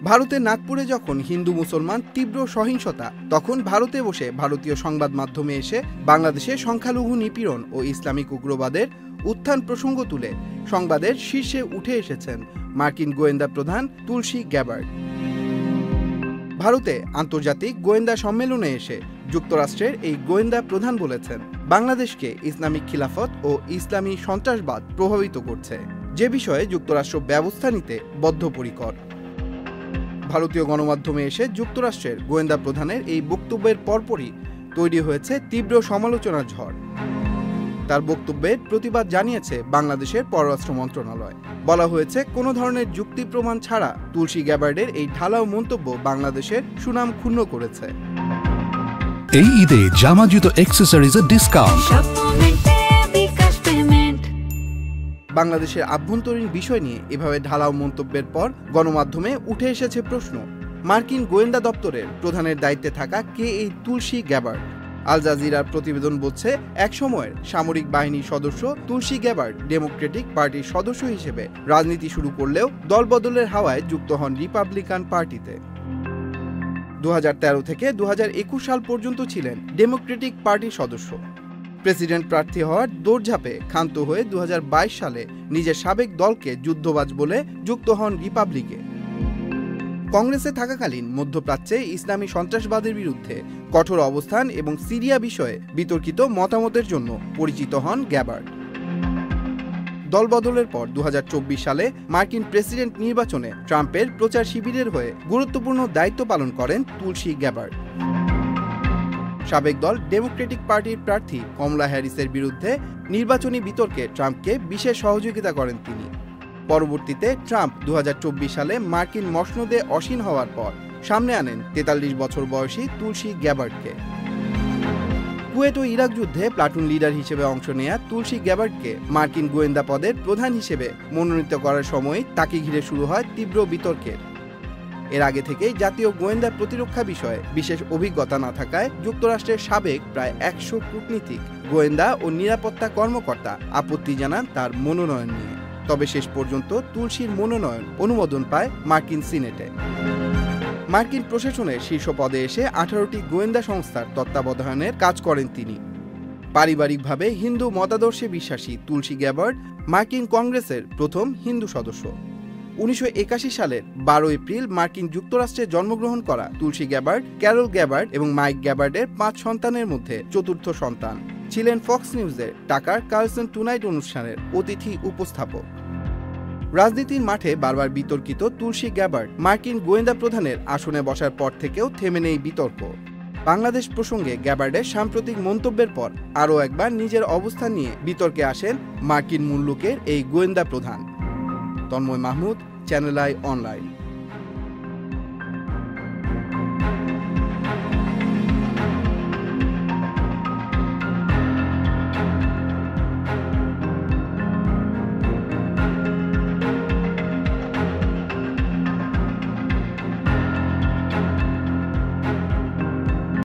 ভারতের নাগপুরে যখন হিন্দু মুসলমান তীব্র সহিংসতা, তখন ভারতে বসে ভারতীয় সংবাদ মাধ্যমে এসে বাংলাদেশে সংখ্যালঘু নিপীড়ন ও ইসলামিক উগ্রবাদের উত্থান প্রসঙ্গ তুলে সংবাদের শীর্ষে উঠে এসেছেন মার্কিন গোয়েন্দা প্রধান তুলসী গ্যাবার্ড। ভারতে আন্তর্জাতিক গোয়েন্দা সম্মেলনে এসে যুক্তরাষ্ট্রের এই গোয়েন্দা প্রধান বলেছেন, বাংলাদেশকে ইসলামিক খিলাফত ও ইসলামী সন্ত্রাসবাদ প্রভাবিত করছে, যে বিষয়ে যুক্তরাষ্ট্র ব্যবস্থা নিতে বদ্ধপরিকর। ভারতীয় গণমাধ্যমে এসে যুক্তরাষ্ট্রের গোয়েন্দা প্রধানের এই বক্তব্যের পরপরই তৈরি হয়েছে তীব্র সমালোচনার ঝড়। তার বক্তব্যের প্রতিবাদ জানিয়েছে বাংলাদেশের পররাষ্ট্র মন্ত্রণালয়। বলা হয়েছে, কোনো ধরনের যুক্তি প্রমাণ ছাড়া তুলসী গ্যাবার্ডের এই ঢালাও মন্তব্য বাংলাদেশের সুনাম ক্ষুণ্ণ করেছে। এই ঈদে জামা জুতো অ্যাকসেসরিজের ডিসকাউন্ট। বাংলাদেশের আভ্যন্তরীণ বিষয় নিয়ে এভাবে ঢালাও মন্তব্যের পর গণমাধ্যমে উঠে এসেছে প্রশ্ন, মার্কিন গোয়েন্দা দপ্তরের প্রধানের দায়িত্বে থাকা কে এই তুলসী গ্যাবার্ড? আল জাজিরার প্রতিবেদন বলছে, এক সময়ের সামরিক বাহিনীর সদস্য তুলসী গ্যাবার্ড ডেমোক্রেটিক পার্টির সদস্য হিসেবে রাজনীতি শুরু করলেও দলবদলের হাওয়ায় যুক্ত হন রিপাবলিকান পার্টিতে। 2013 থেকে 2021 সাল পর্যন্ত ছিলেন ডেমোক্রেটিক পার্টির সদস্য। প্রেসিডেন্ট প্রার্থী হওয়ার দৌড়ঝাঁপে ক্ষান্ত হয়ে 2022 সালে নিজের সাবেক দলকে যুদ্ধবাজ বলে যুক্ত হন রিপাবলিকে। কংগ্রেসে থাকাকালীন মধ্যপ্রাচ্যে ইসলামী সন্ত্রাসবাদের বিরুদ্ধে কঠোর অবস্থান এবং সিরিয়া বিষয়ে বিতর্কিত মতামতের জন্য পরিচিত হন গ্যাবার্ড। দলবদলের পর 2024 সালে মার্কিন প্রেসিডেন্ট নির্বাচনে ট্রাম্পের প্রচার শিবিরের হয়ে গুরুত্বপূর্ণ দায়িত্ব পালন করেন তুলসী গ্যাবার্ড। সাবেক দল ডেমোক্রেটিক পার্টির প্রার্থী কমলা হ্যারিসের বিরুদ্ধে নির্বাচনী বিতর্কে ট্রাম্পকে বিশেষ সহযোগিতা করেন তিনি। পরবর্তীতে ট্রাম্প 2024 সালে মার্কিন মসনদে অসীন হওয়ার পর সামনে আনেন 43 বছর বয়সী তুলসী গ্যাবার্ডকে। কুয়েত ও ইরাক যুদ্ধে প্লাটুন লিডার হিসেবে অংশ নেয়া তুলসী গ্যাবার্ডকে মার্কিন গোয়েন্দা পদের প্রধান হিসেবে মনোনীত করার সময় তাকে ঘিরে শুরু হয় তীব্র বিতর্কের। এর আগে থেকেই জাতীয় গোয়েন্দা প্রতিরক্ষা বিষয়ে বিশেষ অভিজ্ঞতা না থাকায় যুক্তরাষ্ট্রের সাবেক প্রায় 100 কূটনীতিক, গোয়েন্দা ও নিরাপত্তা কর্মকর্তা আপত্তি জানান তার মনোনয়ন নিয়ে। তবে শেষ পর্যন্ত তুলসীর মনোনয়ন অনুমোদন পায় মার্কিন সিনেটে। মার্কিন প্রশাসনের শীর্ষ পদে এসে 18টি গোয়েন্দা সংস্থার তত্ত্বাবধানের কাজ করেন তিনি। পারিবারিকভাবে হিন্দু মতাদর্শে বিশ্বাসী তুলসী গ্যাবার্ড মার্কিন কংগ্রেসের প্রথম হিন্দু সদস্য। 1981 সালের 12 এপ্রিল মার্কিন যুক্তরাষ্ট্রে জন্মগ্রহণ করা তুলসী গ্যাবার্ড ক্যারল গ্যাবার্ড এবং মাইক গ্যাবার্ডের 5 সন্তানের মধ্যে চতুর্থ সন্তান। ছিলেন ফক্স নিউজের টাকার কার্লসন টুনাইট অনুষ্ঠানের অতিথি উপস্থাপক। রাজনীতির মাঠে বারবার বিতর্কিত তুলসী গ্যাবার্ড মার্কিন গোয়েন্দা প্রধানের আসনে বসার পর থেকেও থেমে নেই বিতর্ক। বাংলাদেশ প্রসঙ্গে গ্যাবার্ডের সাম্প্রতিক মন্তব্যের পর আরও একবার নিজের অবস্থান নিয়ে বিতর্কে আসেন মার্কিন মূল্যকের এই গোয়েন্দা প্রধান। Tanmoy Mahmud, Channel I online.